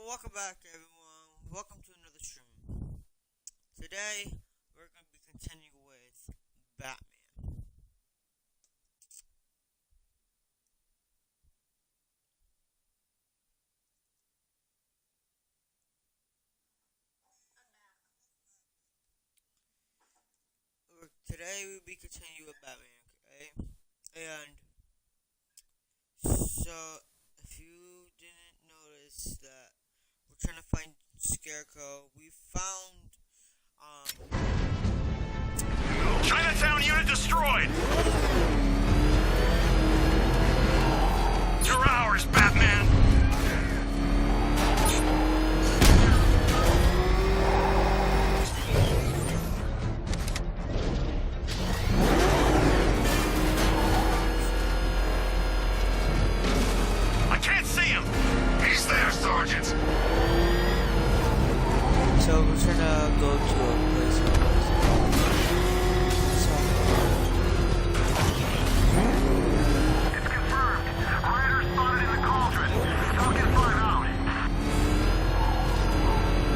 welcome back, everyone. Welcome to another stream. Today, we're going to be continuing with Batman. Today, we'll be continuing with Batman, okay? And so, if you didn't notice that we're trying to find Scarecrow, we found, Chinatown unit destroyed! You're ours, Batman! I can't see him! He's there, Sergeant! So we're trying to go to a place It's confirmed. Riders spotted in the cauldron. Token 5 out.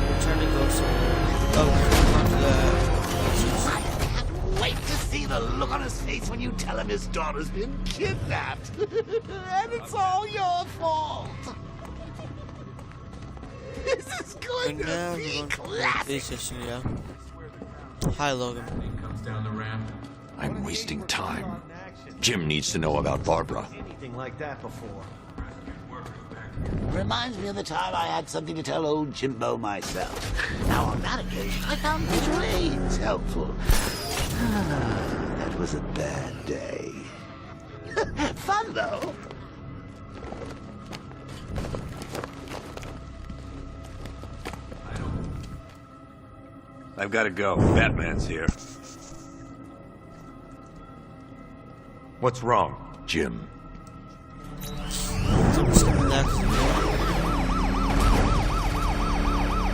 we're trying to go somewhere. Oh, we're going to the Can't wait to see the look on his face when you tell him his daughter's been kidnapped. And it's all your fault. This is going and now to we're be going to the classic. police station, yeah. Hi, Logan. Comes down the ramp. I'm wasting time. Jim needs to know about Barbara. Anything like that before. Reminds me of the time I had something to tell old Jimbo myself. Now, on that occasion, I found visual aids helpful. That was a bad day. Fun, though. I've got to go. Batman's here. What's wrong? Jim,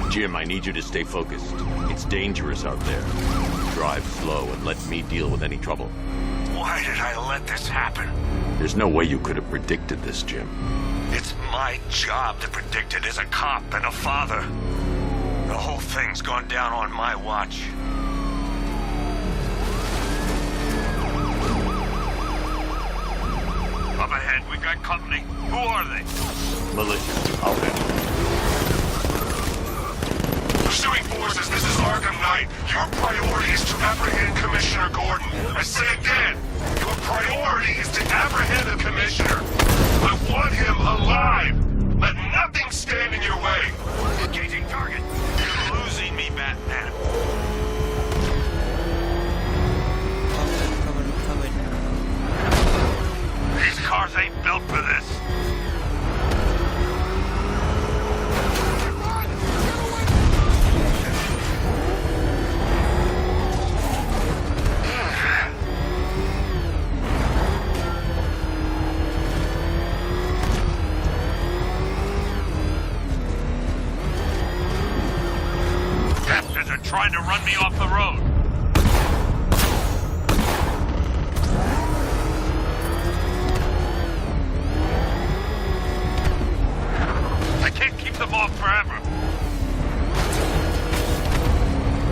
Jim, I need you to stay focused. It's dangerous out there. Drive slow and let me deal with any trouble. Why did I let this happen? There's no way you could have predicted this, Jim. It's my job to predict it as a cop and a father. The whole thing's gone down on my watch. Up ahead, we got company. Who are they? Militia, I'll handle it. Pursuing forces, this is Arkham Knight. Your priority is to apprehend Commissioner Gordon. I say again, your priority is to apprehend the Commissioner. I want him alive. Let nothing stand in your way. Engaging target. You're losing me, Batman. coming. These cars ain't built for this. Bastards are trying to run me off the road. I can't keep them off forever.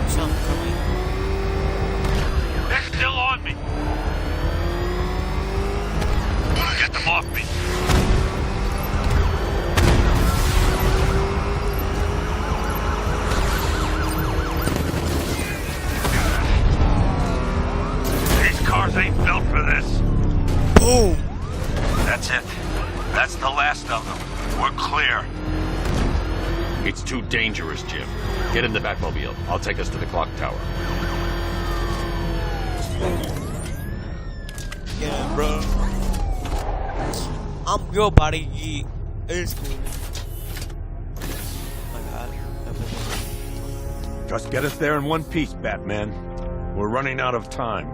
Some coming. They're still on me. Get them off me. These cars ain't built for this. Boom! That's it. That's the last of them. We're clear. It's too dangerous, Jim. Get in the Batmobile. I'll take us to the clock tower. Yeah, bro. I'm your buddy. It's cool. Oh my god. Just get us there in one piece, Batman. We're running out of time.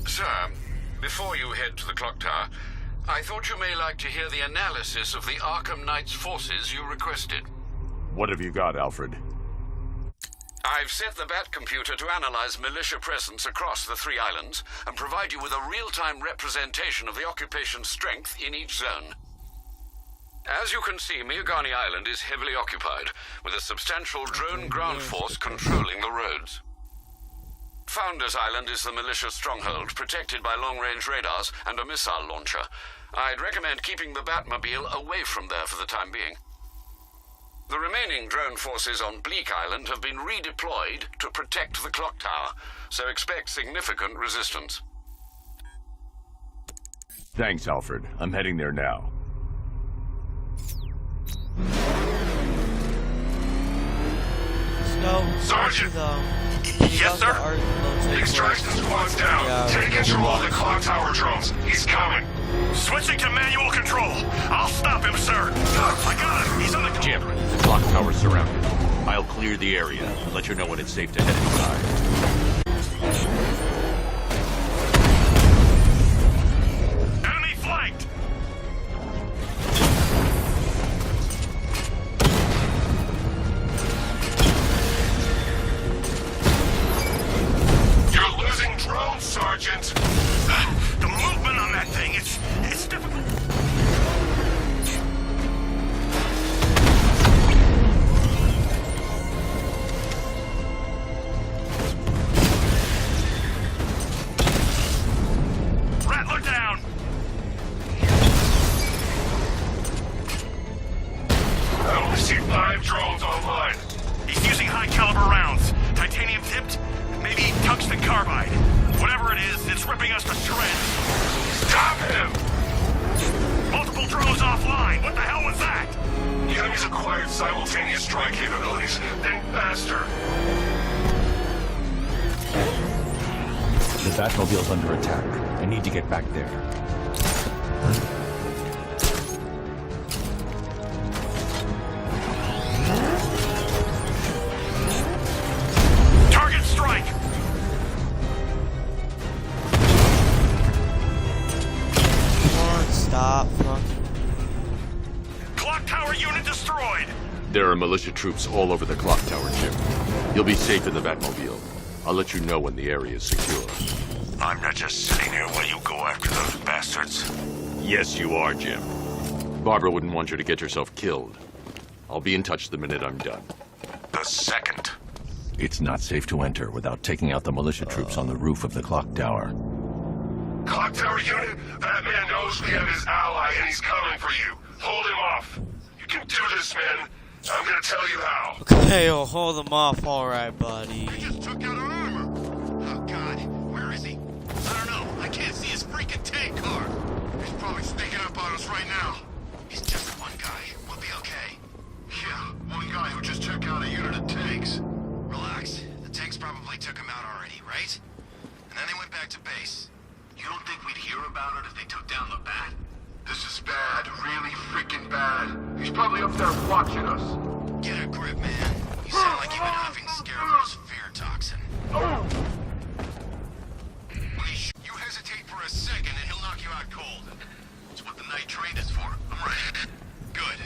Sir, before you head to the clock tower, I thought you may like to hear the analysis of the Arkham Knight's forces you requested. What have you got, Alfred? I've set the Bat computer to analyze militia presence across the 3 islands and provide you with a real-time representation of the occupation's strength in each zone. As you can see, Miagani Island is heavily occupied, with a substantial drone ground force controlling the roads. Founders Island is the militia stronghold, protected by long-range radars and a missile launcher. I'd recommend keeping the Batmobile away from there for the time being. The remaining drone forces on Bleak Island have been redeployed to protect the clock tower, so expect significant resistance. Thanks, Alfred. I'm heading there now. So, Sergeant! Yes, sir? Extraction squad's down. Take control of the clock tower drones. He's coming. Switching to manual control. I'll stop him, sir. I got him. He's on the Jim, the clock tower's surrounded. I'll clear the area and let you know when it's safe to head inside. enemy flanked. You're losing drones, Sergeant. The movement on that thing, it's difficult. Rattler down. I only see 5 drones online. He's using high caliber rounds. Titanium tipped, maybe tungsten carbide. Whatever it is, it's ripping us to shreds. Stop him! Multiple drones offline. What the hell was that? The enemy's acquired simultaneous strike capabilities. Think faster. The Batmobile's under attack. I need to get back there. Target strike. Come on, stop. Clock tower unit destroyed. There are militia troops all over the clock tower, Jim. You'll be safe in the Batmobile. I'll let you know when the area is secure. I'm not just sitting here while you go after those bastards. Yes, you are, Jim. Barbara wouldn't want you to get yourself killed. I'll be in touch the minute I'm done. The second. It's not safe to enter without taking out the militia troops on the roof of the clock tower. Clock tower unit, that man knows we have his ally and he's coming for you. Hold him off. You can do this, man. I'm gonna tell you how. Okay, I'll hold them off, alright, buddy. Just took out our armor. Oh, God. Where is he? I don't know. I can't see his freaking tank car. He's probably sneaking up on us right now. He's just one guy. We'll be okay. Yeah, one guy who just took out a unit of tanks. Relax. The tanks probably took him out already, right? And then they went back to base. You don't think we'd hear about it if they took down the Bat? This is bad, really freaking bad. He's probably up there watching us. Get a grip, man. You sound like you've been huffing Scarecrow's fear toxin. You hesitate for a second and he'll knock you out cold. It's what the night trained us for. I'm ready. Good.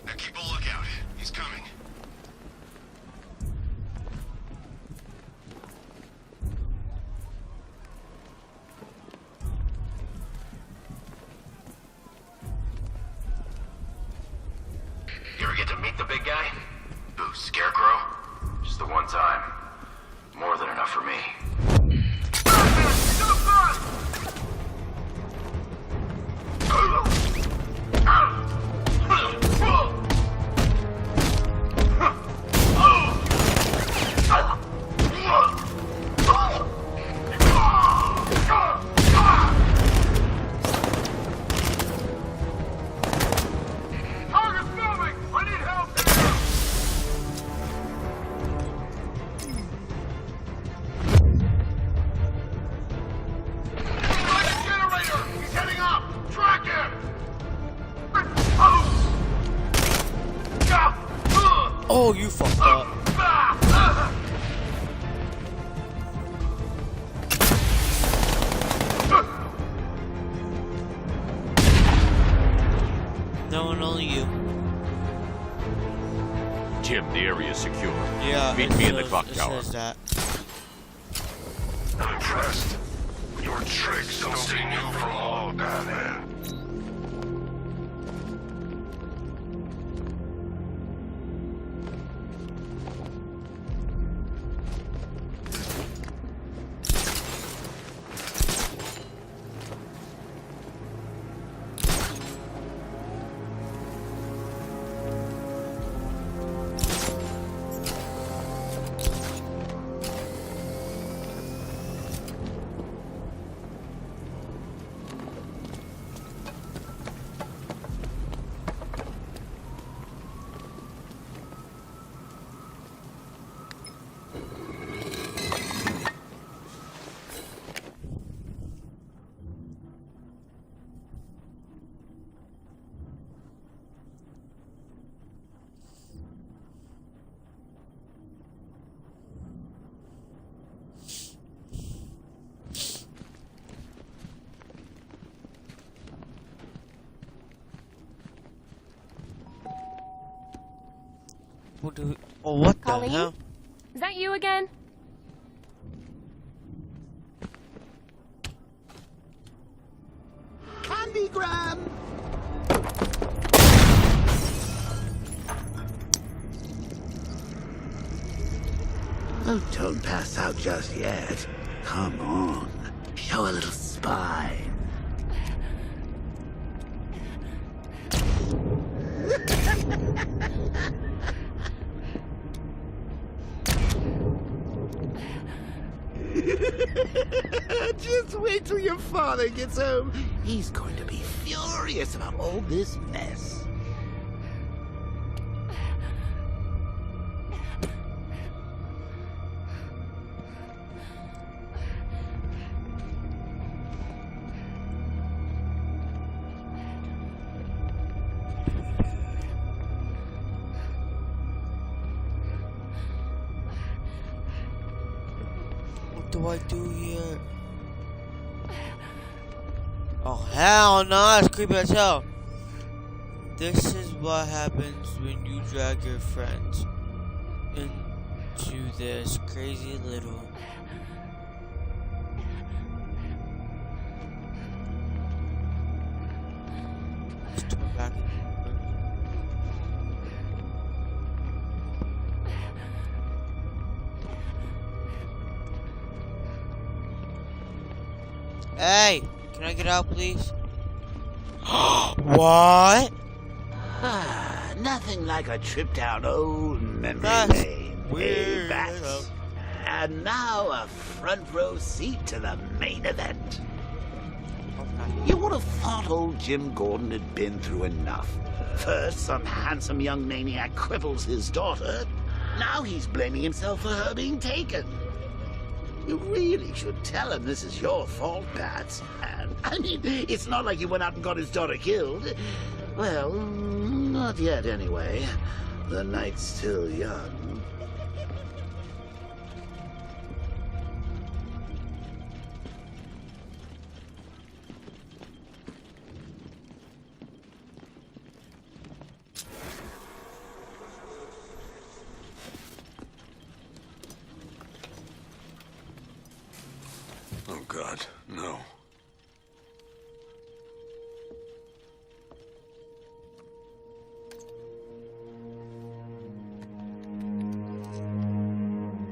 Now keep a lookout. He's coming. You ever get to meet the big guy? Who, Scarecrow? Just the one time. More than enough for me. Target's moving! I need help! Generator! He's heading up! Track him! Oh, you fucked up. No, and only you. Jim, the area is secure. Yeah. Meet me in the clock it tower. says that. I'm impressed. Your tricks don't seem new for long, Batman. What the Colleen? hell? Is that you again? Candygram! Oh, don't pass out just yet. Come on. Show a little spine. Just wait till your father gets home. He's going to be furious about all this mess. What do I do here? Oh hell no, that's creepy as hell. This is what happens when you drag your friends into this crazy little... Let's turn back. Hey, can I get out, please? What? Ah, nothing like a trip down old memory That's lane. weird. Bats? And now a front row seat to the main event. You would have thought old Jim Gordon had been through enough. First, some handsome young maniac cripples his daughter. Now he's blaming himself for her being taken. You really should tell him this is your fault, Bats. And, I mean, it's not like you went out and got his daughter killed. Well, not yet anyway. The night's still young. Oh, God, no.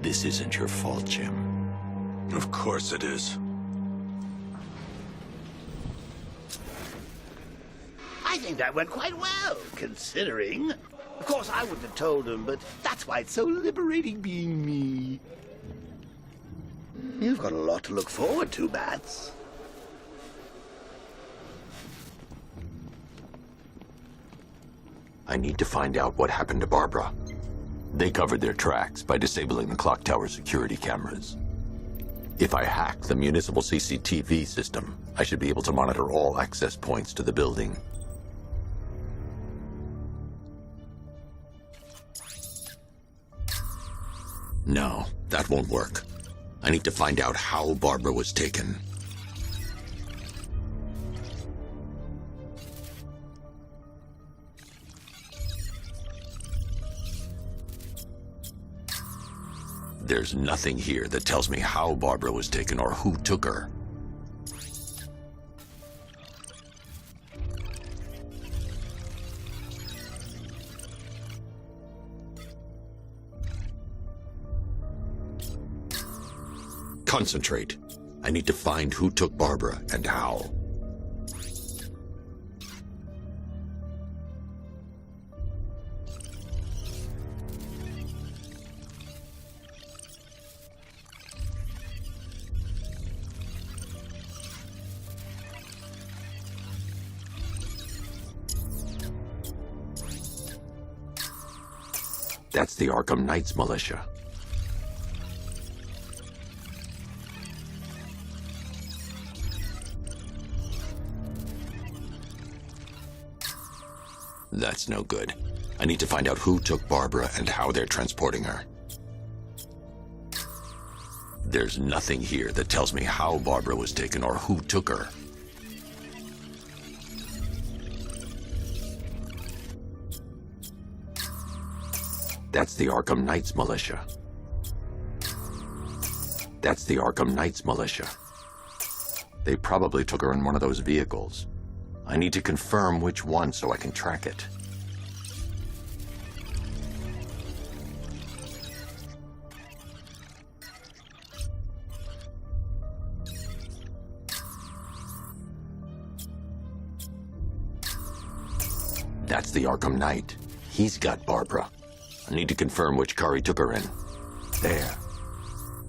This isn't your fault, Jim. Of course it is. I think that went quite well, considering. Of course, I wouldn't have told him, but that's why it's so liberating being me. You've got a lot to look forward to, Bats. I need to find out what happened to Barbara. They covered their tracks by disabling the clock tower security cameras. If I hack the municipal CCTV system, I should be able to monitor all access points to the building. No, that won't work. I need to find out how Barbara was taken. There's nothing here that tells me how Barbara was taken or who took her. Concentrate. I need to find who took Barbara and how. That's the Arkham Knights militia. That's no good. I need to find out who took Barbara and how they're transporting her. There's nothing here that tells me how Barbara was taken or who took her. That's the Arkham Knights militia. That's the Arkham Knights militia. They probably took her in one of those vehicles. I need to confirm which one so I can track it. That's the Arkham Knight. He's got Barbara. I need to confirm which car he took her in. There.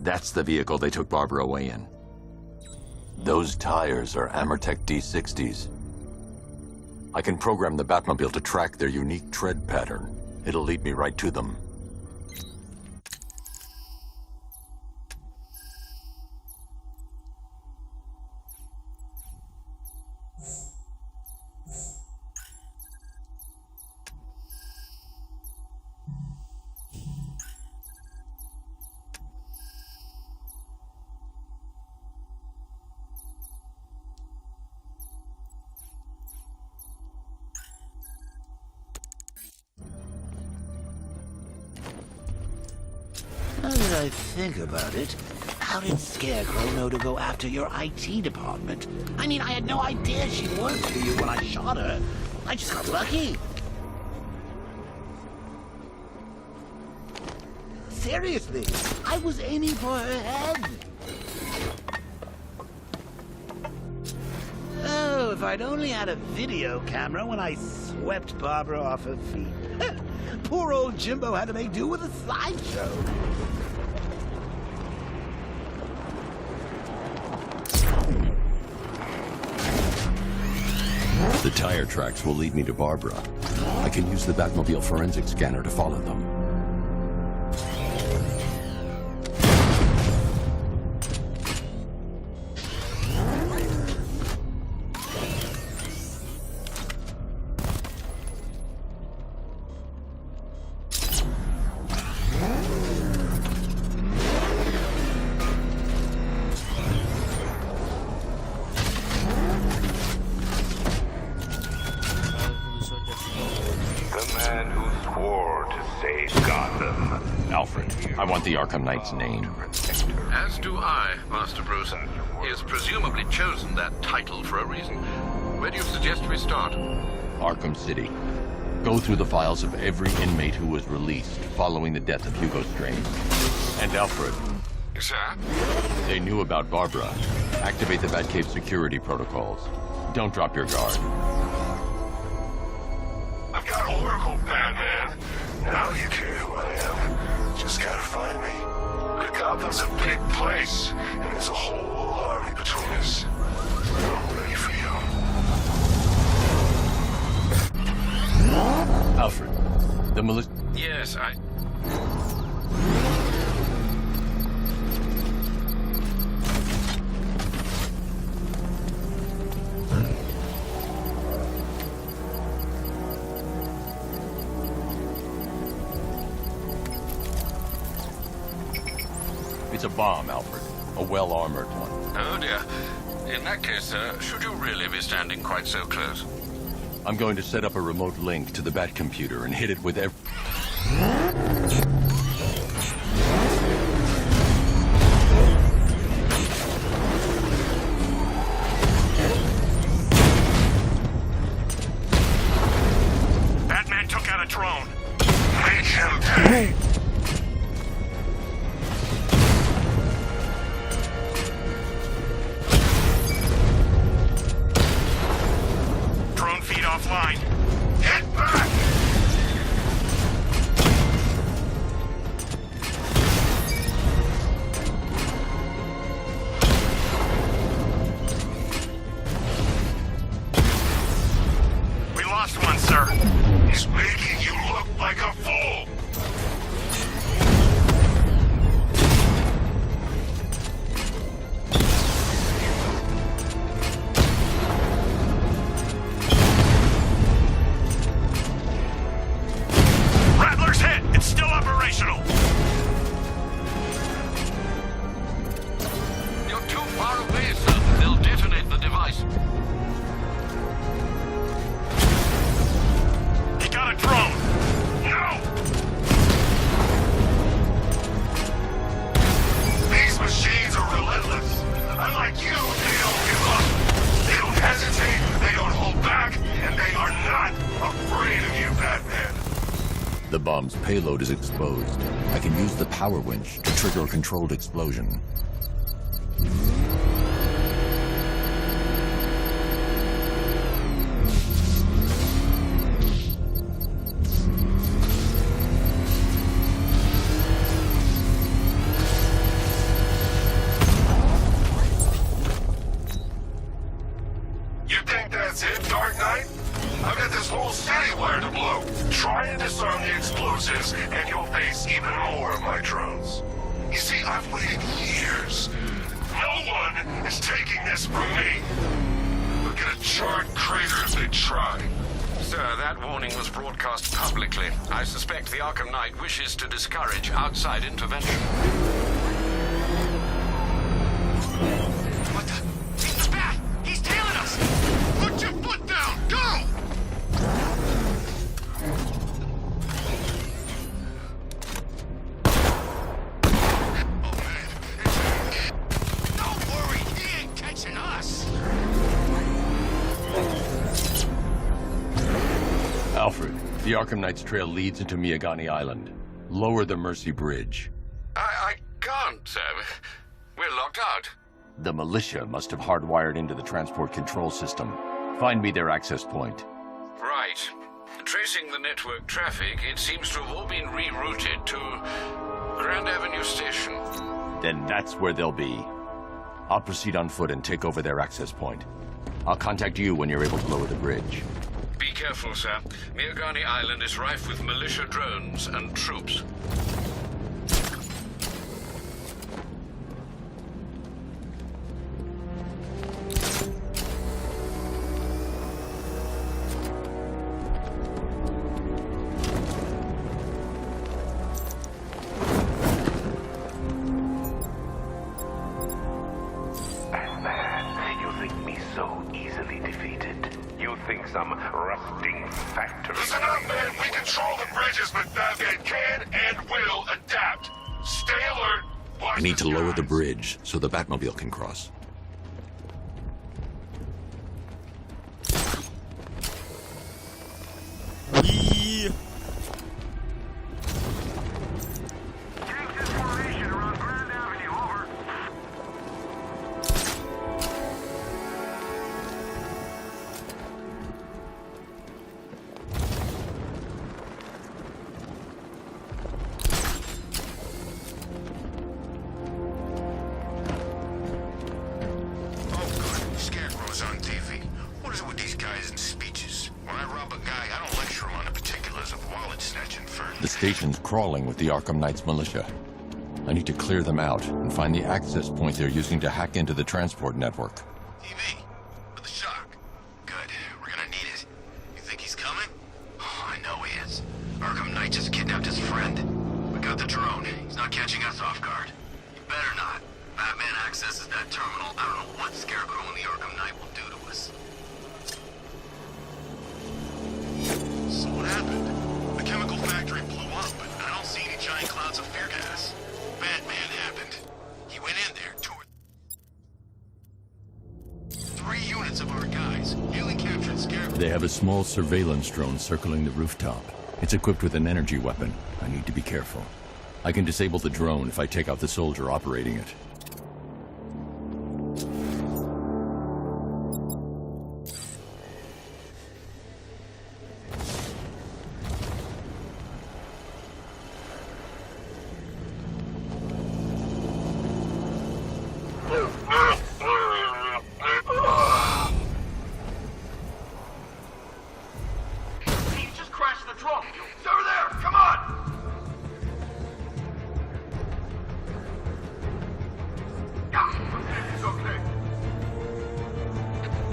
That's the vehicle they took Barbara away in. Those tires are Amertech D60s. I can program the Batmobile to track their unique tread pattern. It'll lead me right to them. Now that I think about it, how did Scarecrow know to go after your IT department? I mean, I had no idea she worked for you when I shot her. I just got lucky. Seriously, I was aiming for her head. Oh, if I'd only had a video camera when I swept Barbara off her feet. Poor old Jimbo had to make do with a slideshow. The tire tracks will lead me to Barbara. I can use the Batmobile forensic scanner to follow them. The Arkham Knight's name. As do I, Master Bruce. He has presumably chosen that title for a reason. Where do you suggest we start? Arkham City. Go through the files of every inmate who was released following the death of Hugo Strange. And Alfred. Sir? They knew about Barbara. Activate the Batcave security protocols. Don't drop your guard. I've got Oracle, Batman. Now you care who I am. Just gotta find me. But Gotham's a big place, and there's a whole army between us. I'm ready for you. Alfred, the militia... Yes, It's a bomb, Alfred. A well-armored one. Oh dear. In that case, sir, should you really be standing quite so close? I'm going to set up a remote link to the Batcomputer and hit it with bomb's payload is exposed. I can use the power winch to trigger a controlled explosion. You think that's it, Dark Knight? I've got this whole city wired to blow. Try and disarm the explosives, and you'll face even more of my drones. You see, I've waited years. No one is taking this from me. They'll get a charred crater if they try. Sir, that warning was broadcast publicly. I suspect the Arkham Knight wishes to discourage outside intervention. What the? He's the bat! He's tailing us! Put your foot down! Go! Oh, man. Don't worry, he ain't catching us! Alfred, the Arkham Knight's trail leads into Miagani Island. Lower the Mercy Bridge. I can't, sir. We're locked out. The militia must have hardwired into the transport control system. Find me their access point. Right. Tracing the network traffic, it seems to have all been rerouted to Grand Avenue Station. Then that's where they'll be. I'll proceed on foot and take over their access point. I'll contact you when you're able to lower the bridge. Be careful, sir. Miagani Island is rife with militia drones and troops. You think me so easily defeated? You think some rusting factory... Listen up, man! We control the bridges, but Batman can and will adapt. Stay alert. Watch I need to the lower the skies. bridge so the Batmobile can cross. Wee. Change this formation around Grand Avenue, over. Oh, good. Scarecrow's on TV. What is it with these guys and speeches? When I rob a guy, I don't lecture him on the particulars of wallet snatching first. The station's crawling with the Arkham Knight's militia. I need to clear them out and find the access point they're using to hack into the transport network. TV. With the shock. Good. We're gonna need it. You think he's coming? Oh, I know he is. Arkham Knight just kidnapped his friend. We got the drone. He's not catching us off guard. He better not. Batman accesses that terminal. I don't know what Scarecrow and the Arkham Knight will do to us. So what happened? The chemical factory blew up, but I don't see any giant clouds of fear gas. Batman happened. He went in there, tore 3 units of our guys. Nearly captured Scarecrow. They have a small surveillance drone circling the rooftop. It's equipped with an energy weapon. I need to be careful. I can disable the drone if I take out the soldier operating it. He just crashed the drone. Over there! Come on! Yeah, it's okay.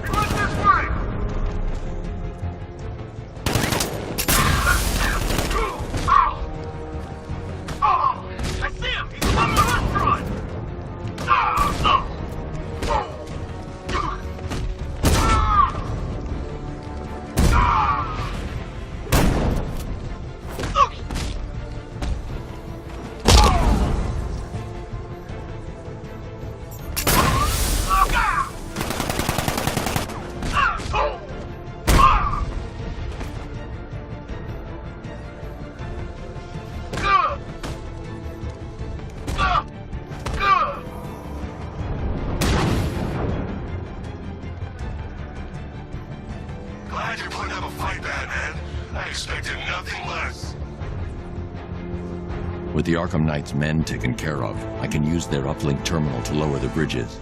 He went this way! Ow! Oh! I see him! He's above the restaurant! Oh! expected nothing less. With the Arkham Knight's men taken care of, I can use their uplink terminal to lower the bridges.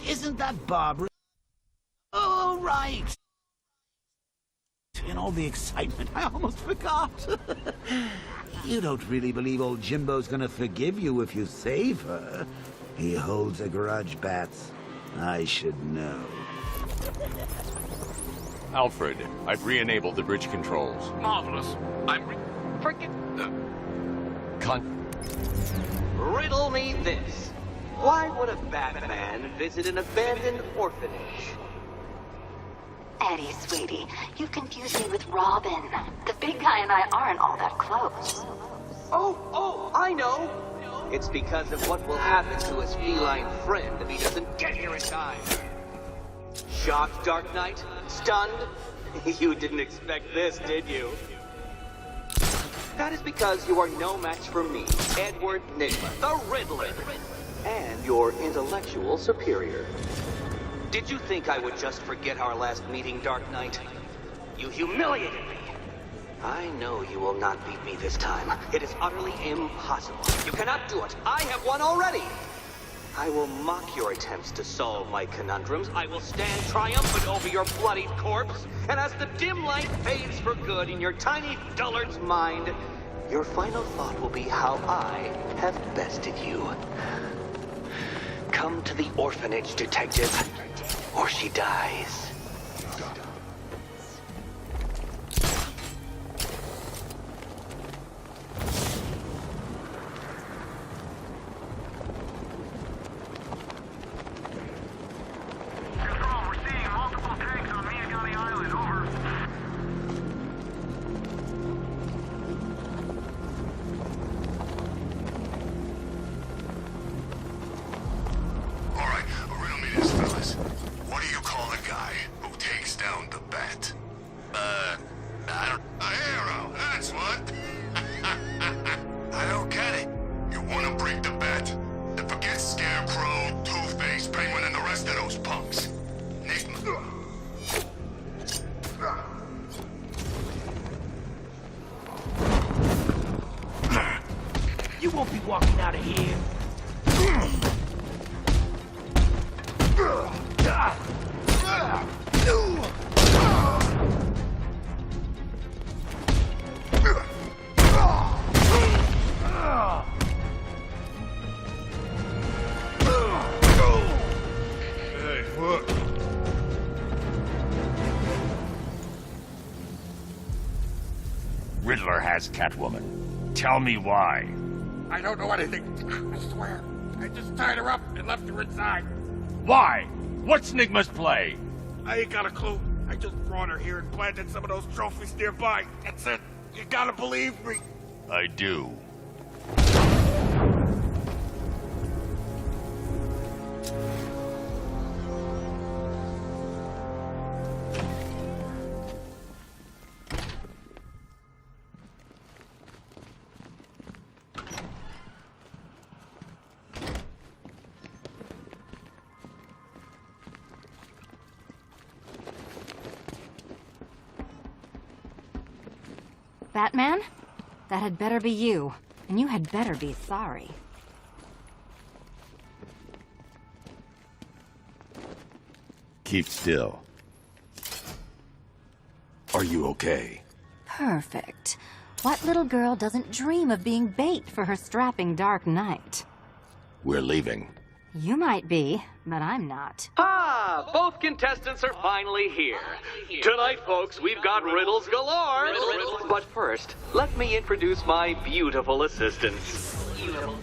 Isn't that Barbara? Oh, right. In all the excitement, I almost forgot. You don't really believe old Jimbo's gonna forgive you if you save her. He holds a grudge, Bats. I should know. Alfred, I've re-enabled the bridge controls. Marvelous. Riddle me this. Why would a Batman visit an abandoned orphanage? Eddie, sweetie, you confused me with Robin. The big guy and I aren't all that close. Oh, I know! It's because of what will happen to his feline friend if he doesn't get here in time. Shocked, Dark Knight? Stunned? You didn't expect this, did you? That is because you are no match for me, Edward Nygma, the Riddler, and your intellectual superior. Did you think I would just forget our last meeting, Dark Knight? You humiliated me. I know you will not beat me this time. It is utterly impossible. You cannot do it. I have won already. I will mock your attempts to solve my conundrums. I will stand triumphant over your bloodied corpse. And as the dim light fades for good in your tiny dullard's mind, your final thought will be how I have bested you. Come to the orphanage, detective, or she dies. You won't be walking out of here. Hey, what? Riddler has Catwoman. Tell me why. I don't know anything. I swear. I just tied her up and left her inside. Why? What's Nygma's play? I ain't got a clue. I just brought her here and planted some of those trophies nearby. That's it. You gotta believe me. I do. Batman? That had better be you. And you had better be sorry. Keep still. Are you okay? Perfect. What little girl doesn't dream of being bait for her strapping Dark Knight? We're leaving. You might be, but I'm not. Ah, both contestants are finally here. Tonight, folks, we've got riddles galore. But first, let me introduce my beautiful assistants.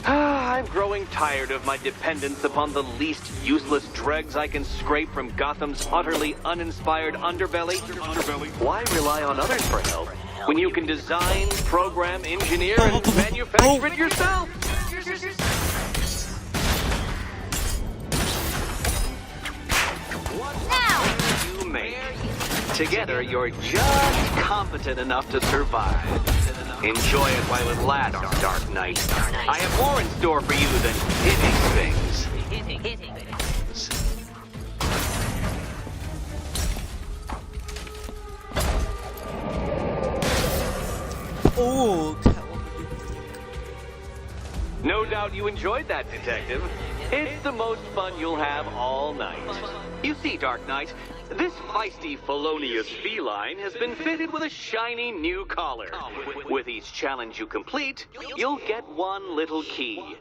I'm growing tired of my dependence upon the least useless dregs I can scrape from Gotham's utterly uninspired underbelly. Why rely on others for help when you can design, program, engineer, and manufacture it yourself? What you make? Together, you're just competent enough to survive. Enjoy it while it lasts, Dark Knight. I have more in store for you than hitting things. Oh, No doubt you enjoyed that, Detective. It's the most fun you'll have all night. You see, Dark Knight, this feisty, felonious feline has been fitted with a shiny new collar. With each challenge you complete, you'll get one little key.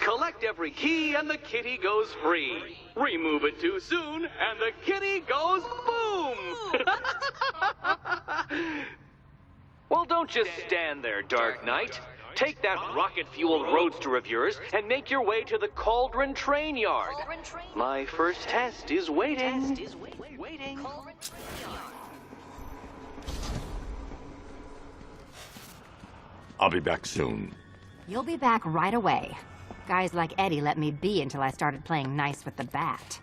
Collect every key and the kitty goes free. Remove it too soon and the kitty goes boom! Well, don't just stand there, Dark Knight. Take that rocket-fueled roadster of yours and make your way to the Cauldron Train Yard. My first test is waiting. I'll be back soon. You'll be back right away. Guys like Eddie let me be until I started playing nice with the bat.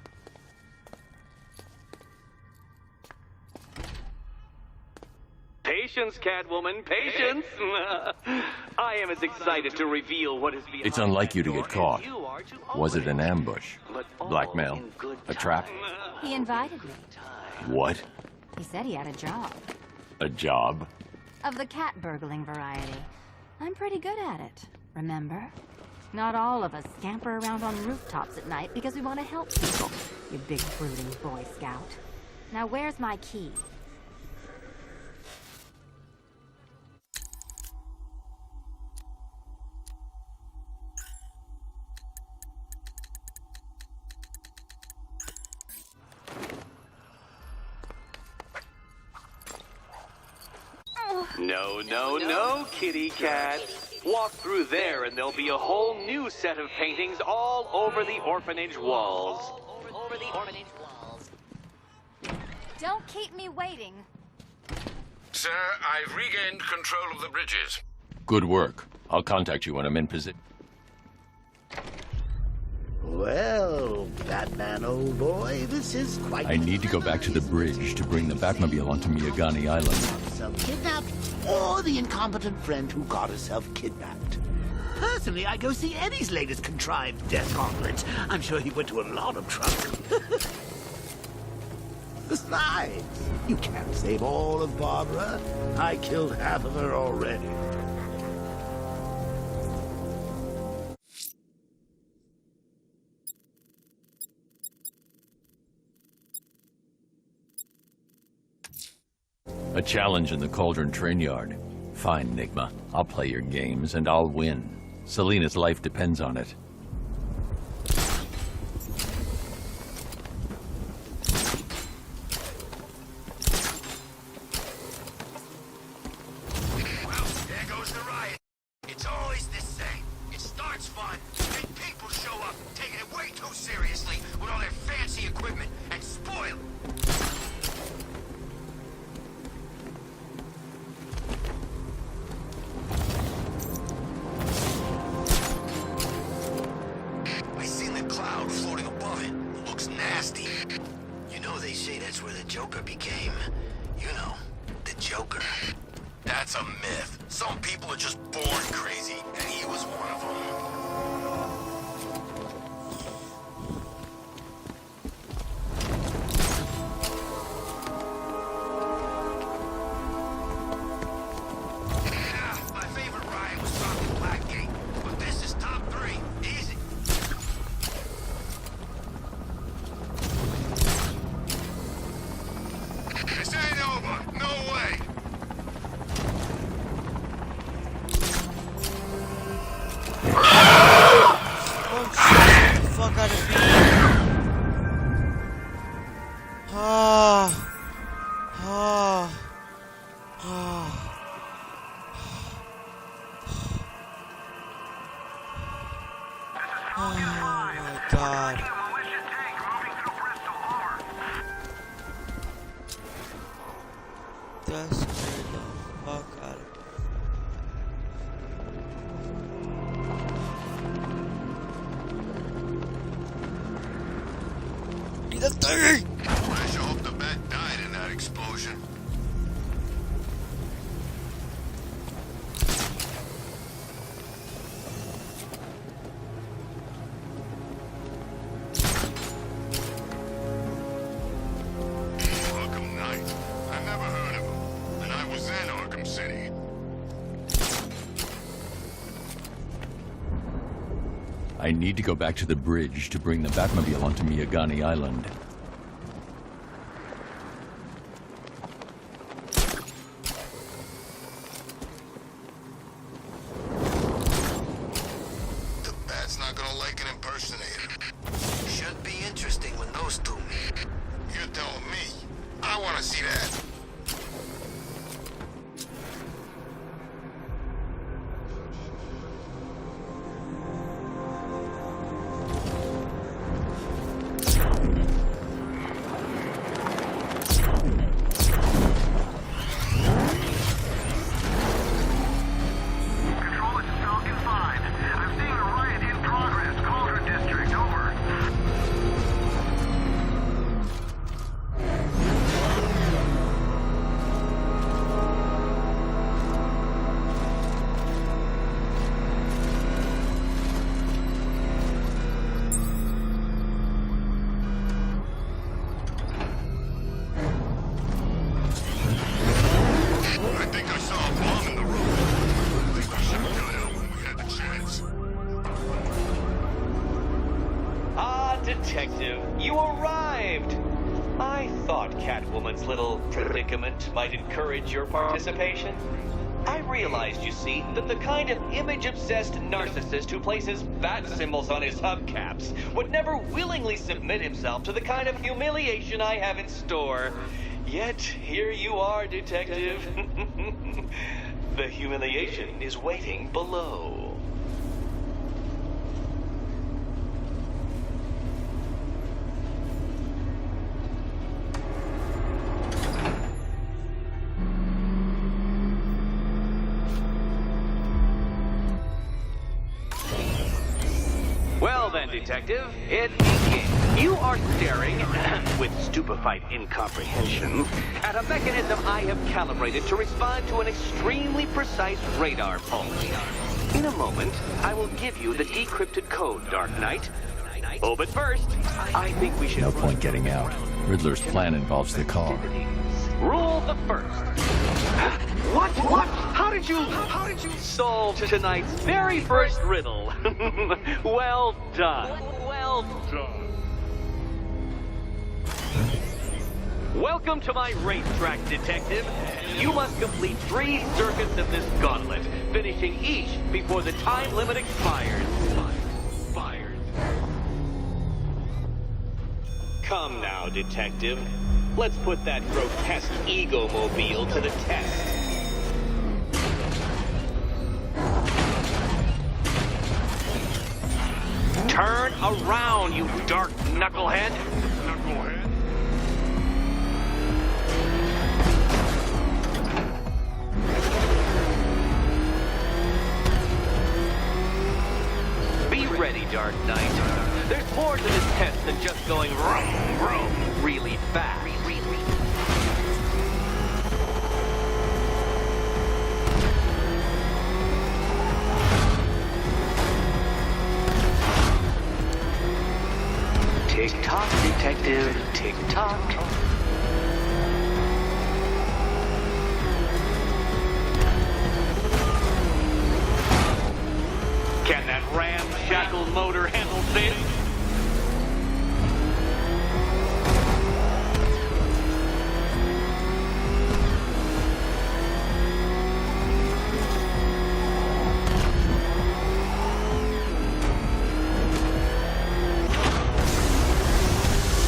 Patience, Catwoman, patience. I am as excited to reveal what is behind. It's unlike you to get caught. Was it an ambush? But all Blackmail? in good A trap? He invited me. What? He said he had a job. A job? Of the cat burgling variety. I'm pretty good at it, remember? Not all of us scamper around on rooftops at night because we want to help people, you big brooding Boy Scout. Now where's my key? No, kitty cat. Walk through there and there'll be a whole new set of paintings all over the orphanage walls. Don't keep me waiting. Sir, I've regained control of the bridges. Good work. I'll contact you when I'm in position. Well, Batman, old boy, this is quite... I need to go back to the bridge to bring the Batmobile onto Miyagani Island. Self-kidnapped, or the incompetent friend who got herself kidnapped. Personally, I go see Eddie's latest contrived death gauntlet. I'm sure he went to a lot of trouble. Besides, you can't save all of Barbara. I killed half of her already. A challenge in the Cauldron Train Yard. Fine, Nigma. I'll play your games, and I'll win. Selina's life depends on it. Well, there goes the riot. It's always the same. It starts fun, then people show up, taking it way too seriously with all their fancy equipment, and spoil it. I seen the cloud floating above it. Looks nasty. You know they say that's where the Joker became. You know, the Joker. That's a myth. Some people are just born crazy, and he was one of them. Yeah, my favorite ride was probably Blackgate, but this is top 3. Easy. This ain't over. No way. my god. That scared the fuck out of me. Need a thingy! I sure hope the bat died in that explosion. Arkham Knight. I never heard of him. And I was in Arkham City. I need to go back to the bridge to bring the Batmobile onto Miyagani Island. The bat's not gonna like an impersonator. Should be interesting when those two meet. You're telling me. I wanna see that. Control, it's Falcon 5. I'm seeing a riot in progress. Cauldron District, over. I think I saw a bomb in the room. I think we should have got out when we had the chance. Ah, Detective, you arrived! I thought Catwoman's little predicament might encourage your participation. I realized, you see, that the kind of image-obsessed narcissist who places bat symbols on his hubcaps would never willingly submit himself to the kind of humiliation I have in store. Yet, here you are, Detective. The humiliation is waiting below. Well then, Detective, it begins. You are staring, with stupefied incomprehension, at a mechanism I have calibrated to respond to an extremely precise radar pulse. In a moment, I will give you the decrypted code, Dark Knight. Oh, but first, I think we should... No point getting out. Riddler's plan involves the car. Rule the first. What? How did you solve tonight's very first riddle? Well done. Well done. Welcome to my racetrack, Detective. You must complete 3 circuits of this gauntlet, finishing each before the time limit expires. Come now, Detective. Let's put that grotesque ego-mobile to the test. Turn around, you dark knucklehead. Be ready, Dark Knight. There's more to this test than just going vroom, vroom really fast. Tick-tock, Detective, tick-tock. Can that ramshackle motor handle this?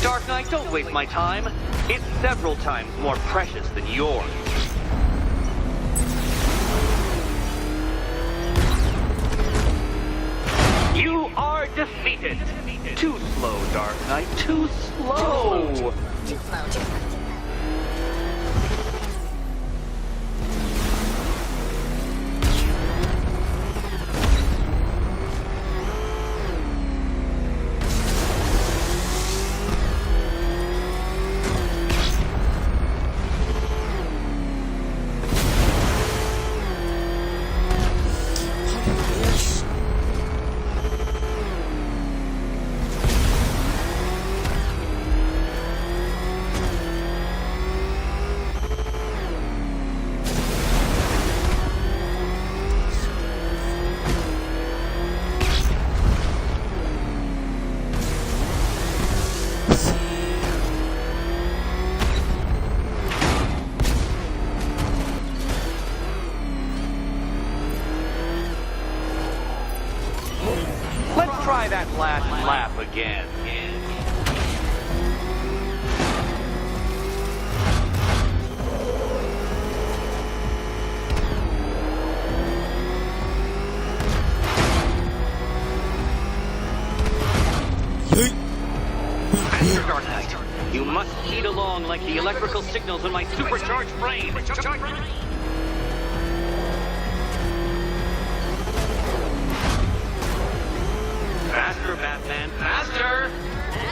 Dark Knight, don't waste my time. It's several times more precious than yours. You are defeated. Too slow, Dark Knight. Too slow. Too slow. Let's try that last lap again. Master Dark Knight, you must heed along like the electrical signals in my supercharged brain. Faster, Batman, faster!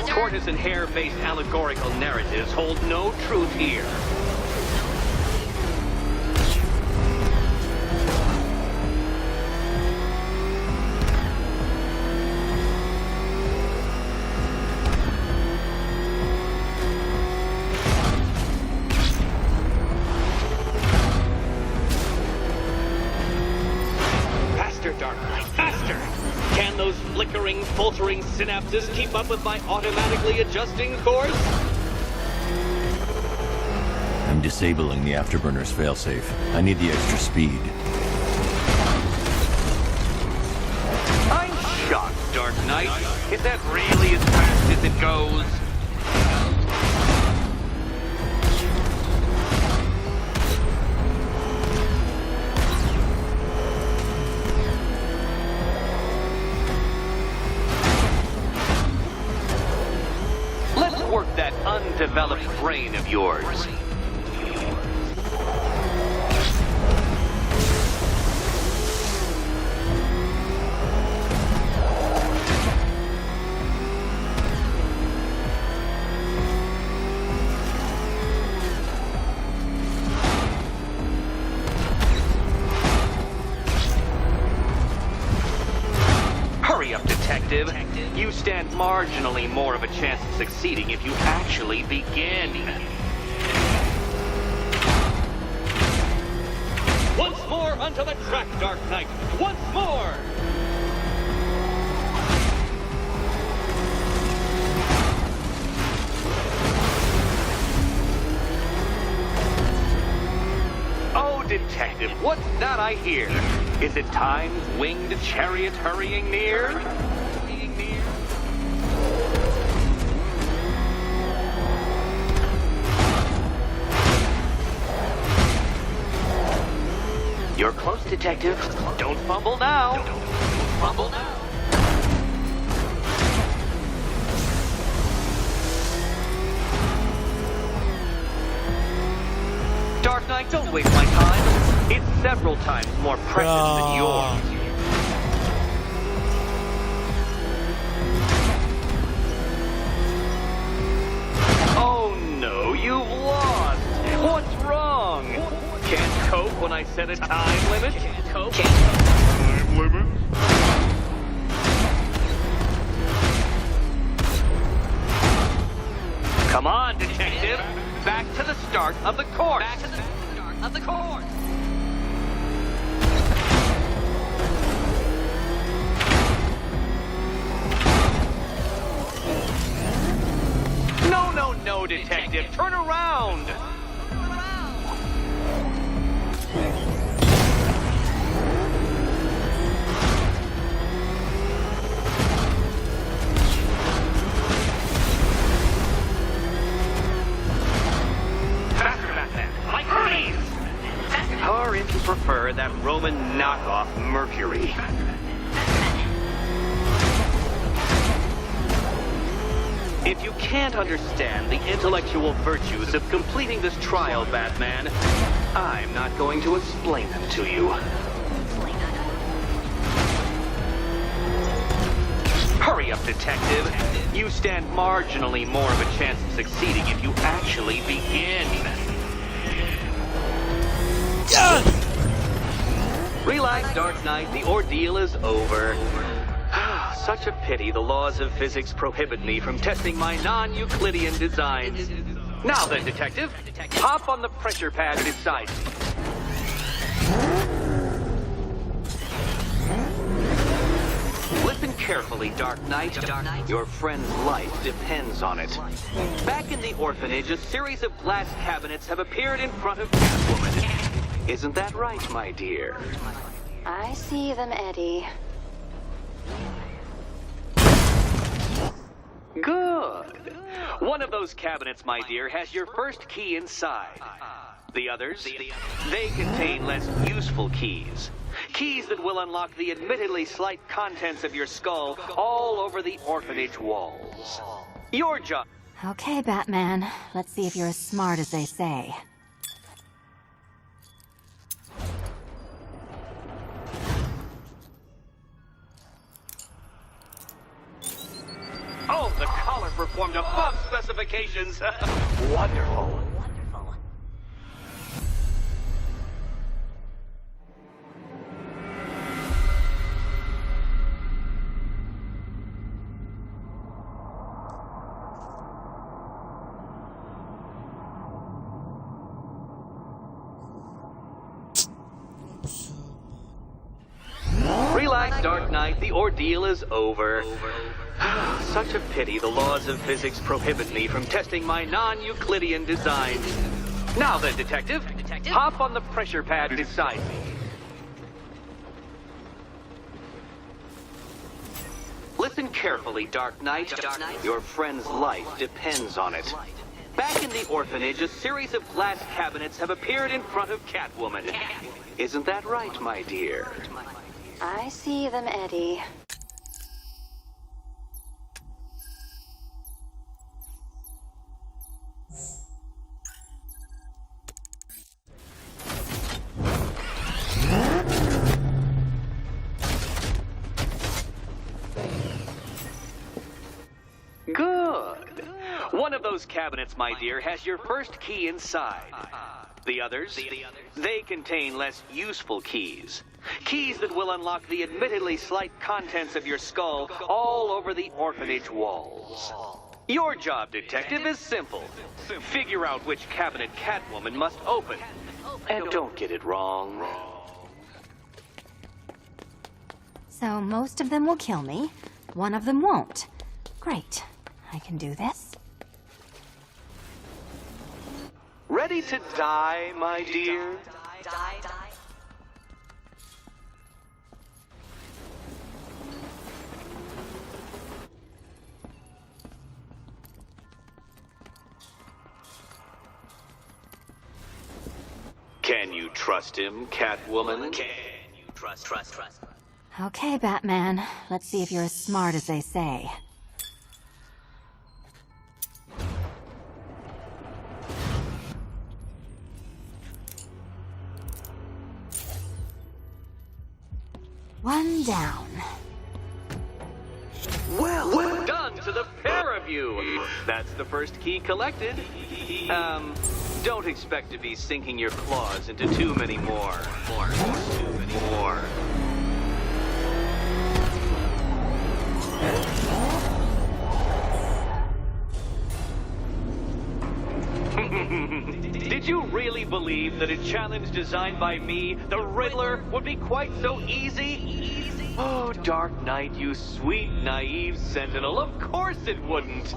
Tortoise and hare-based allegorical narratives hold no truth here. Faster, Dark Knight, faster! Can those flickering, faltering synapses keep up with my automatically adjusting course? I'm disabling the afterburner's failsafe. I need the extra speed. I'm shocked, Dark Knight. Is that really as fast as it goes? Let's work that undeveloped brain of yours. Hurry up, detective. You stand marginally more of a chance of succeeding if you actually begin. Once more onto the track, Dark Knight. Once more! Oh, detective, what's that I hear? Is it time's winged chariot hurrying near? You're close, detective. Don't fumble now. Don't fumble now. Dark Knight, don't waste my time. It's several times more precious than yours. Oh no, you've lost. What's wrong? Can't cope when I set a time limit? Can't cope? Time limit? Come on, detective. Back to the start of the course. Back to the start of the course. No, no, no, detective. Turn around. Or if you prefer, that Roman knockoff Mercury. If you can't understand the intellectual virtues of completing this trial, Batman, I'm not going to explain them to you. Hurry up, detective. You stand marginally more of a chance of succeeding if you actually begin. Relax, Dark Knight. The ordeal is over. Such a pity the laws of physics prohibit me from testing my non-Euclidean designs. Now then, detective, hop on the pressure pad beside me. Listen carefully, Dark Knight. Your friend's life depends on it. Back in the orphanage, a series of glass cabinets have appeared in front of Catwoman. Isn't that right, my dear? I see them, Eddie. Good. One of those cabinets, my dear, has your first key inside. The others, they contain less useful keys. Keys that will unlock the admittedly slight contents of your skull all over the orphanage walls. Your job... Okay, Batman. Let's see if you're as smart as they say. Oh, the collar performed above specifications. Wonderful. Relax, Dark Knight. The ordeal is over. Such a pity the laws of physics prohibit me from testing my non-Euclidean designs. Now then, detective, hop on the pressure pad beside me. Listen carefully, Dark Knight. Your friend's life depends on it. Back in the orphanage, a series of glass cabinets have appeared in front of Catwoman. Isn't that right, my dear? I see them, Eddie. Good. One of those cabinets, my dear, has your first key inside. The others, they contain less useful keys. Keys that will unlock the admittedly slight contents of your skull all over the orphanage walls. Your job, detective, is simple. Figure out which cabinet Catwoman must open. And don't get it wrong. So most of them will kill me. One of them won't. Great. I can do this. Ready to die, my dear? Can you trust him, Catwoman? Can you trust? Okay, Batman. Let's see if you're as smart as they say. One down. Well done to the pair of you. That's the first key collected. Don't expect to be sinking your claws into too many more. More. Did you really believe that a challenge designed by me, the Riddler, would be quite so easy? Oh, Dark Knight, you sweet, naive sentinel, of course it wouldn't.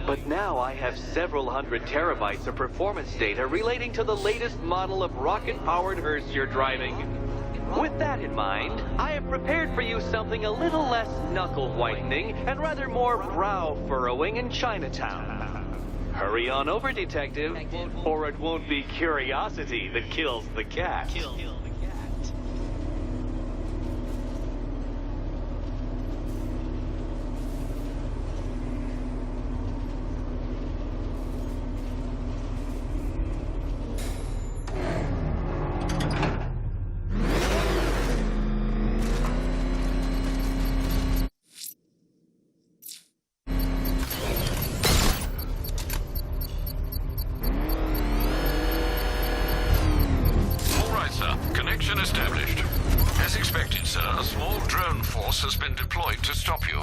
But now I have several hundred terabytes of performance data relating to the latest model of rocket-powered hearse you're driving. With that in mind, I have prepared for you something a little less knuckle-whitening and rather more brow-furrowing in Chinatown. Hurry on over, detective, or it won't be curiosity that kills the cat. As expected, sir, a small drone force has been deployed to stop you.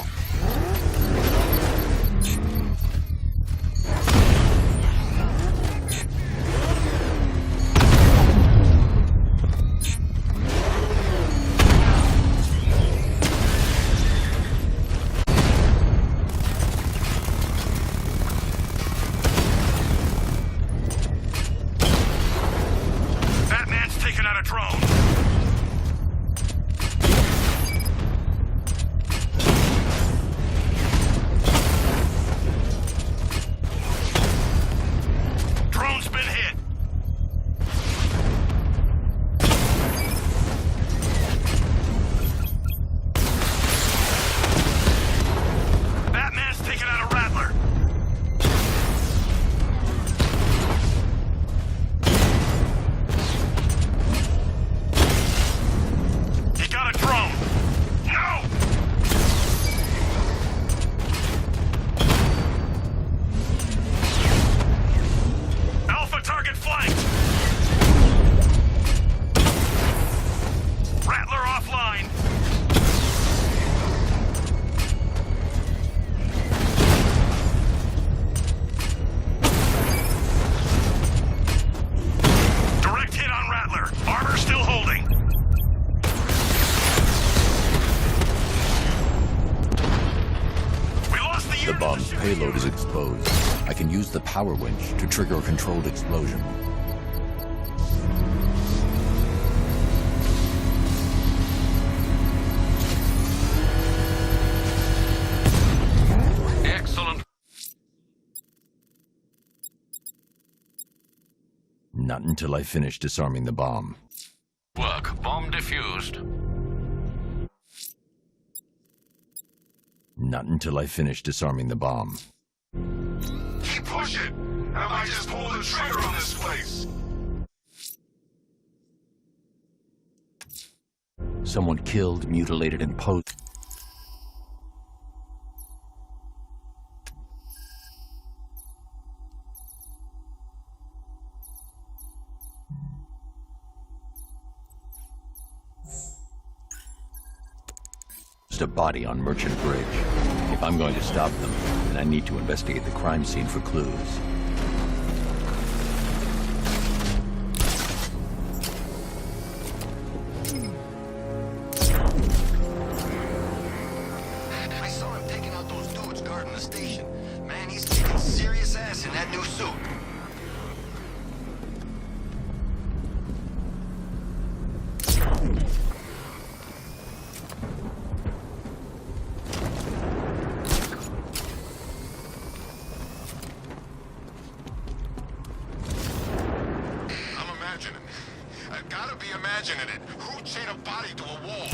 Batman's taken out a drone. Drone's been hit. Batman's taken out a Rattler. He got a drone. No! Alpha target flanked. Rattler offline. Direct hit on Rattler. Armor still holding. We lost the The unit. bomb's payload is exposed. I can use the power winch to trigger a controlled explosion. Excellent. Not until I finish disarming the bomb. Work. Bomb defused. Not until I finish disarming the bomb. Keep pushing, and I might just pull the trigger on this place. Someone killed, mutilated, and posed. A body on Merchant Bridge. If I'm going to stop them, then I need to investigate the crime scene for clues. I saw him taking out those dudes guarding the station. Man, he's kicking serious ass in that new suit. I'm imagining. I've got to be imagining it. Who chained a body to a wall?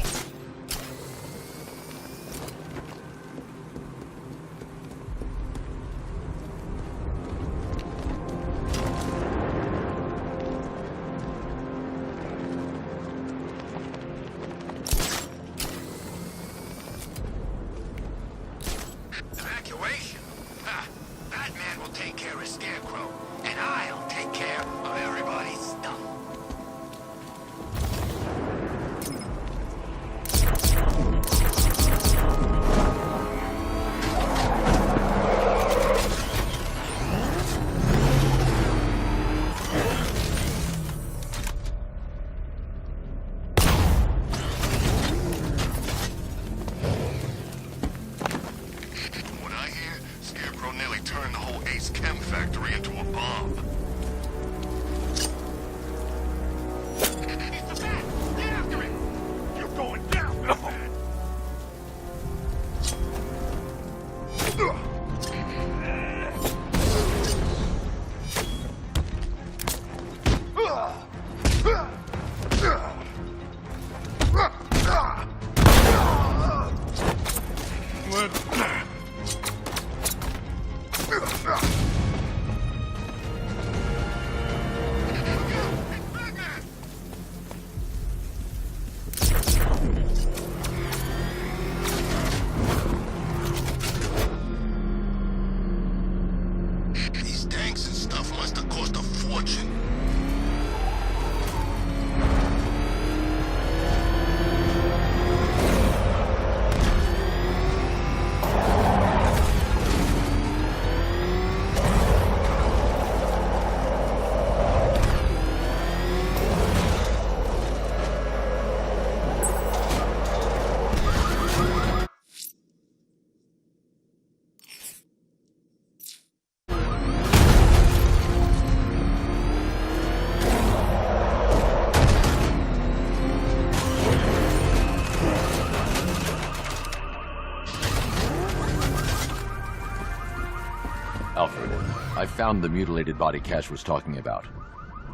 Alfred, I found the mutilated body Cash was talking about.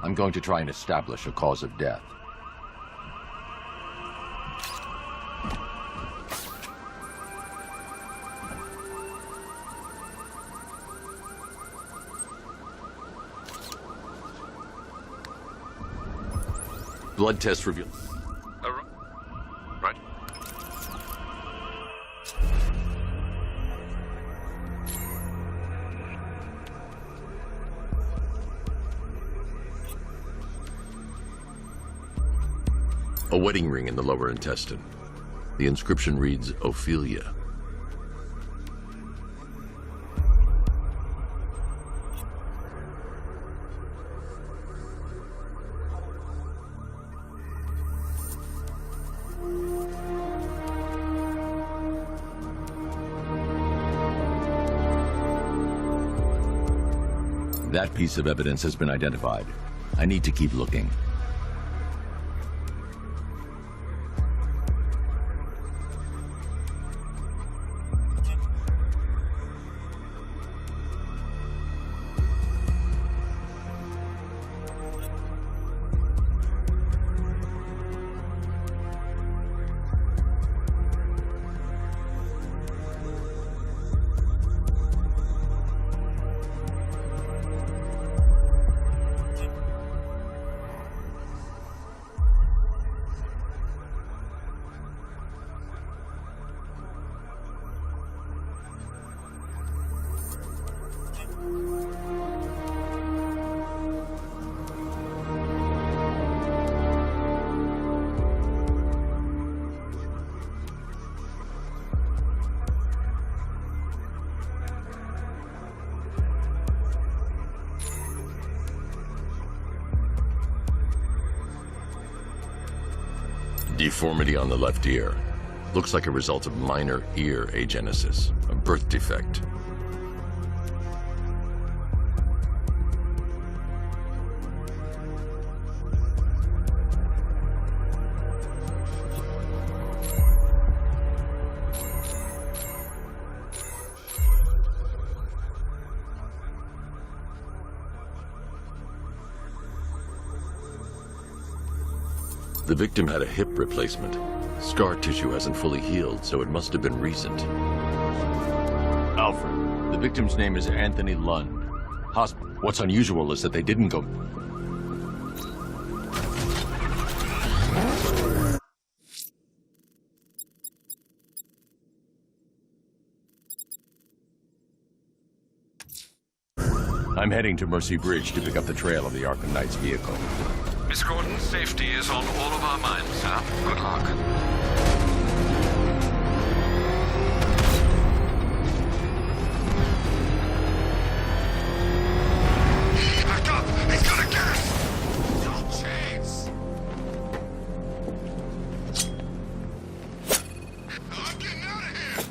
I'm going to try and establish a cause of death. Blood test reveal. Right. A wedding ring in the lower intestine. The inscription reads, Ophelia. That piece of evidence has been identified. I need to keep looking. Deformity on the left ear. Looks like a result of minor ear agenesis, a birth defect. The victim had a hip replacement. Scar tissue hasn't fully healed, so it must have been recent. Alfred, the victim's name is Anthony Lund. What's unusual is that they didn't go... I'm heading to Mercy Bridge to pick up the trail of the Arkham Knight's vehicle. Miss Gordon, safety is on all of our minds, sir. Good luck. Back up! He's gonna get us! No chance! I'm getting out of here!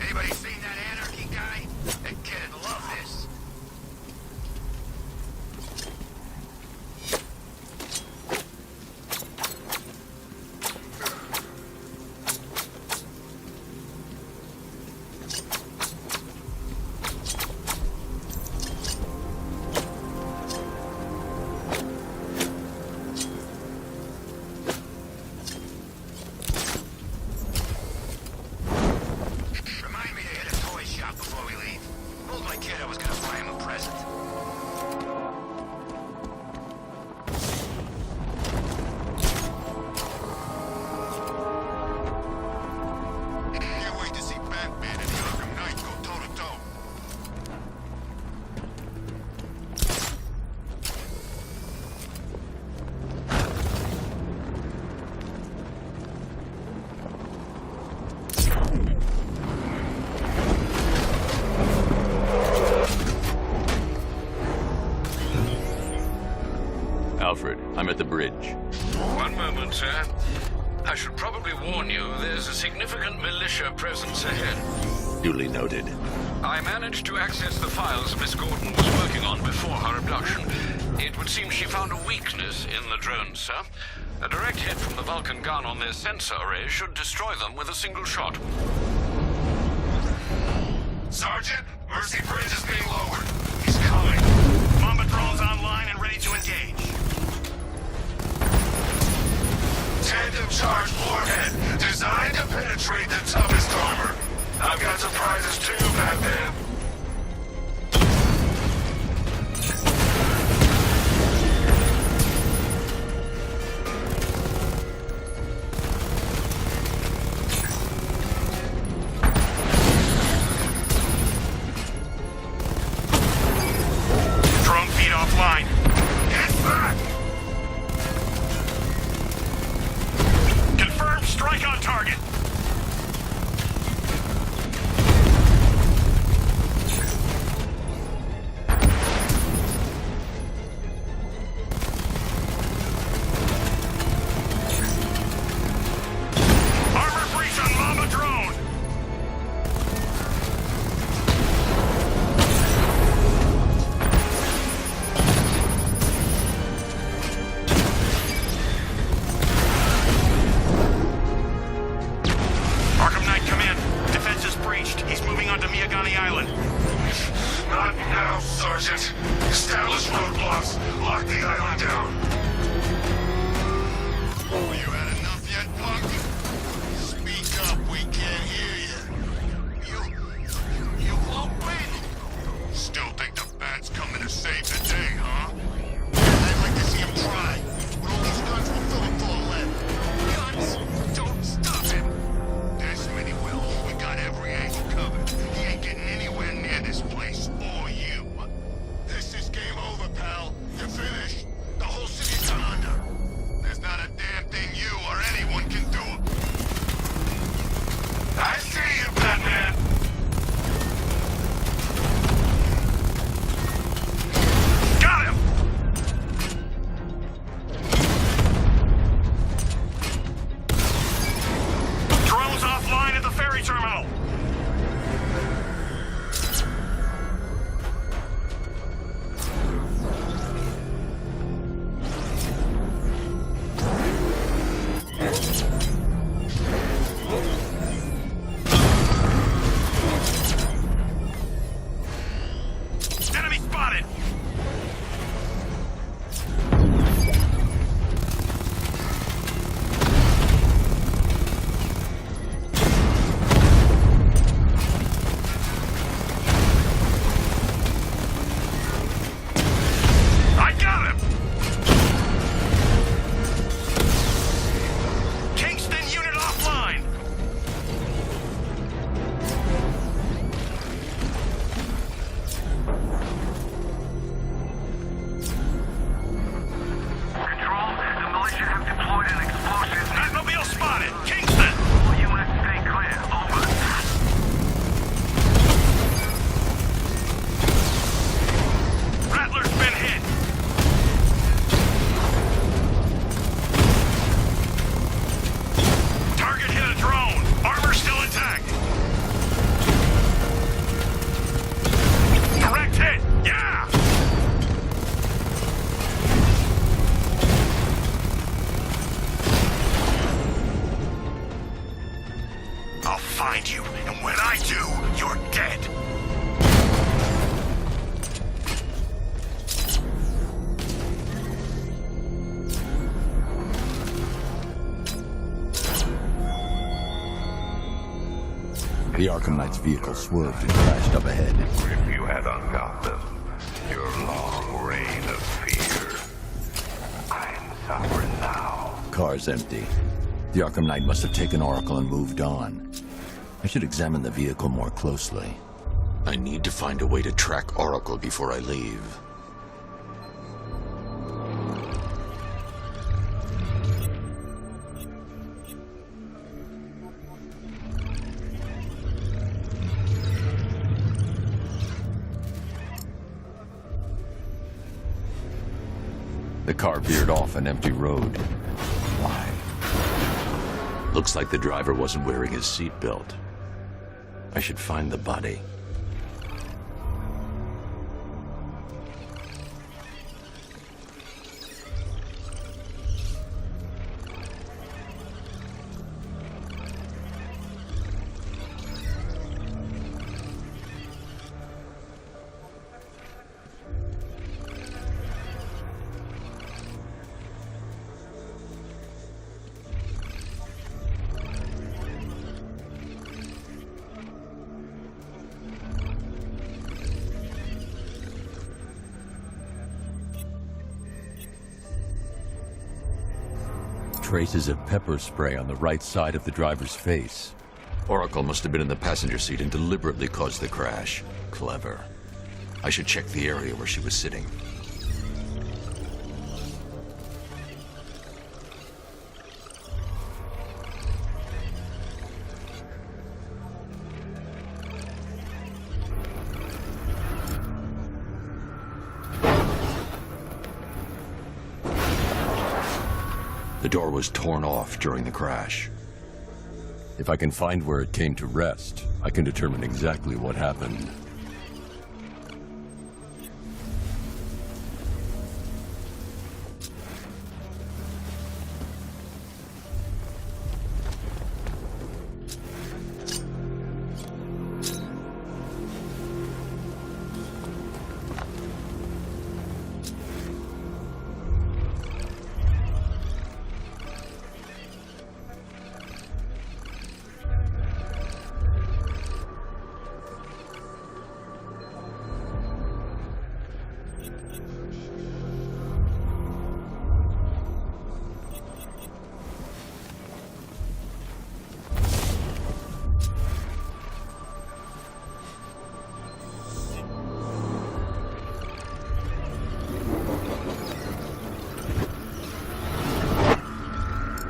Anybody seen that anarchy guy? That kid'd love this. Remind me to hit a toy shop before we leave. Told my kid I was gonna buy him a present. Can't wait to see Batman and the Arkham Knight go toe-to-toe. Alfred, I'm at the bridge. One moment, sir. I should probably warn you, there's a significant militia presence ahead. Duly noted. I managed to access the files Miss Gordon was working on before her abduction. It would seem she found a weakness in the drones, sir. A direct hit from the Vulcan gun on their sensor array should destroy them with a single shot. Sergeant, Mercy Bridge is being lowered. He's coming. Mamba drones online and ready to engage. Tandem charge warhead, designed to penetrate the toughest armor. I've got surprises too, Batman. Drone feed offline. Get back! Confirmed strike on target. Armor breach on Mamba drone. Arkham Knight, come in. Defense is breached. He's moving onto Miyagani Island. Not now, Sergeant. Establish roadblocks. Lock the island down. You had enough yet, punk? Speak up, we can't hear you. You won't win. Still think the bat's coming to save the day, huh? I'd like to see him try. With all these guns, we'll fill him full of lead. Guns don't stop him. This many will. We got every angle covered. He ain't getting anywhere near this place, or you. This is game over, pal. You're finished. The whole city's gone under. There's not a damn thing you or anyone can do. I see you, Batman. Got him! Drones offline at the ferry terminal. Enemy spotted! I got him! Kingston unit offline! Control, the militia have deployed an explosive. Batmobile spotted! Kingston! All units stay clear. Over. Rattler's been hit! Target hit a drone! Armor still intact! Direct hit! Yeah! I'll find you, and when I do, you're dead! The Arkham Knight's vehicle swerved and crashed up ahead. If you had ungot them, your long reign of fear. I'm suffering now. Car's empty. The Arkham Knight must have taken Oracle and moved on. I should examine the vehicle more closely. I need to find a way to track Oracle before I leave. The car veered off an empty road. Why? Looks like the driver wasn't wearing his seatbelt. I should find the body. traces of pepper spray on the right side of the driver's face. Oracle must have been in the passenger seat and deliberately caused the crash. Clever. I should check the area where she was sitting. The door was torn off during the crash. If I can find where it came to rest, I can determine exactly what happened.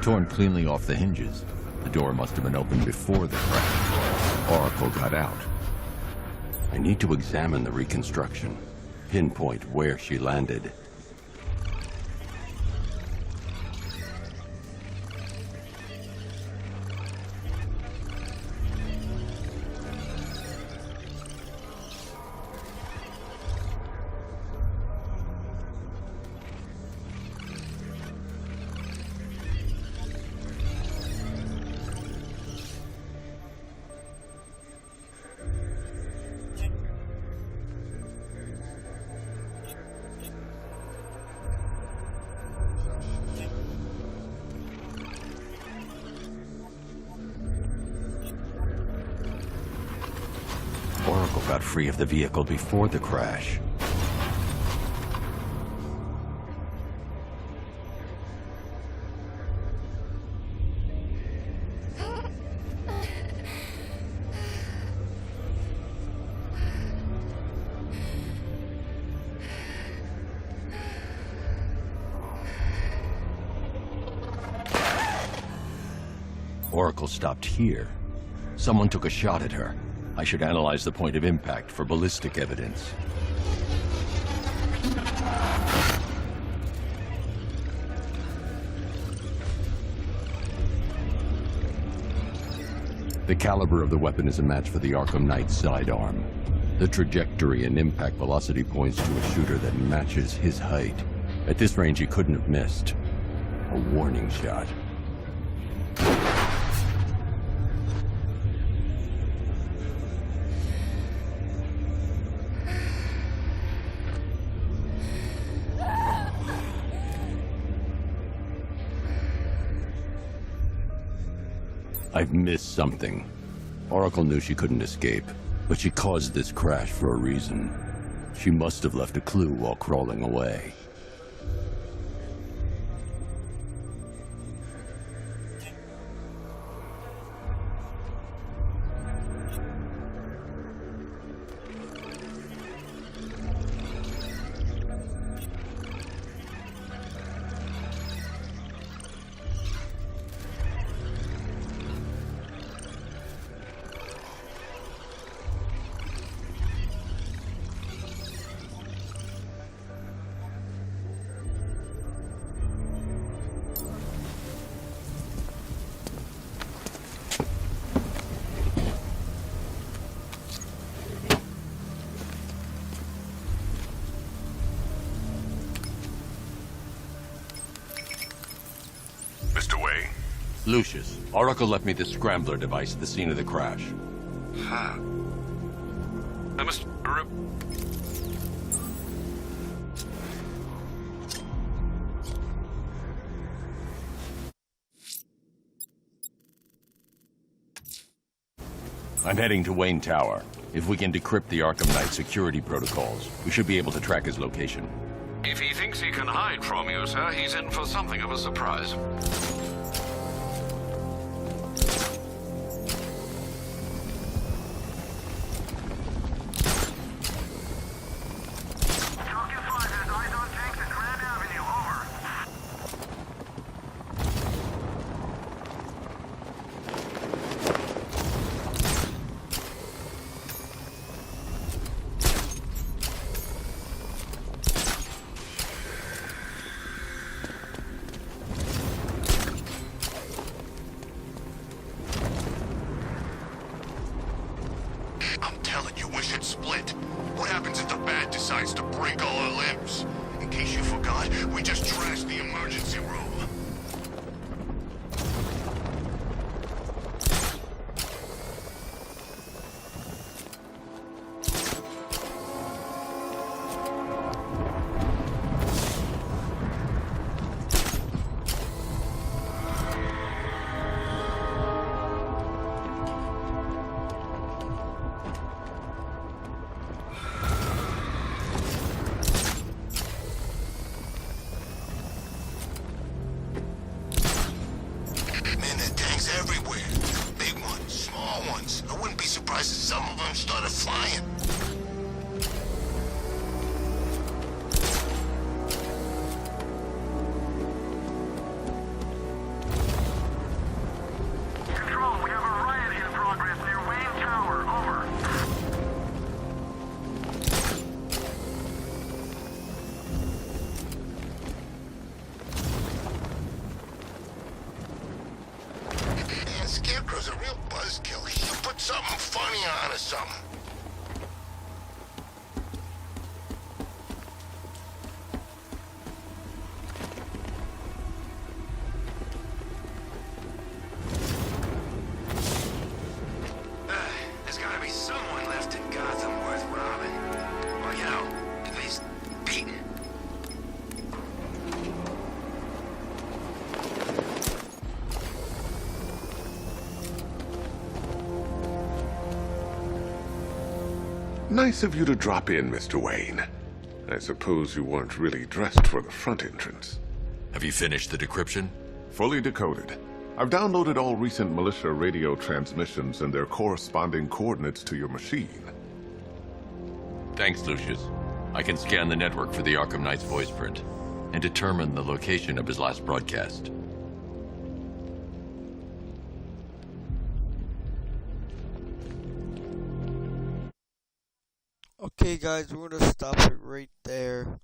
Torn cleanly off the hinges. The door must have been opened before the crash. Oracle got out. I need to examine the reconstruction, pinpoint where she landed. Oracle got free of the vehicle before the crash. Oracle stopped here. Someone took a shot at her. I should analyze the point of impact for ballistic evidence. The caliber of the weapon is a match for the Arkham Knight's sidearm. The trajectory and impact velocity points to a shooter that matches his height. At this range, he couldn't have missed. A warning shot. I've missed something. Oracle knew she couldn't escape, but she caused this crash for a reason. She must have left a clue while crawling away. Lucius, Oracle left me the scrambler device at the scene of the crash. Huh. I'm heading to Wayne Tower. If we can decrypt the Arkham Knight security protocols, we should be able to track his location. If he thinks he can hide from you, sir, he's in for something of a surprise. wants to break all our limbs. In case you forgot, we just trashed the emergency room. Man, there are tanks everywhere. Big ones, small ones. I wouldn't be surprised if some of them started flying. Control, we have a riot in progress near Wayne Tower. Over. Man, Scarecrow's a real buzzkill. He'll put something funny on or something. There's gotta be someone left in Gotham worth robbing. Or, you know, at least beating. Nice of you to drop in, Mr. Wayne. I suppose you weren't really dressed for the front entrance. Have you finished the decryption? Fully decoded. I've downloaded all recent militia radio transmissions and their corresponding coordinates to your machine. Thanks, Lucius. I can scan the network for the Arkham Knight's voice print and determine the location of his last broadcast. Okay, guys, we're gonna stop it right there.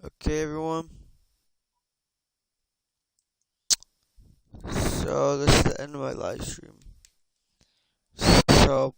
Okay, everyone. So this is the end of my live stream. So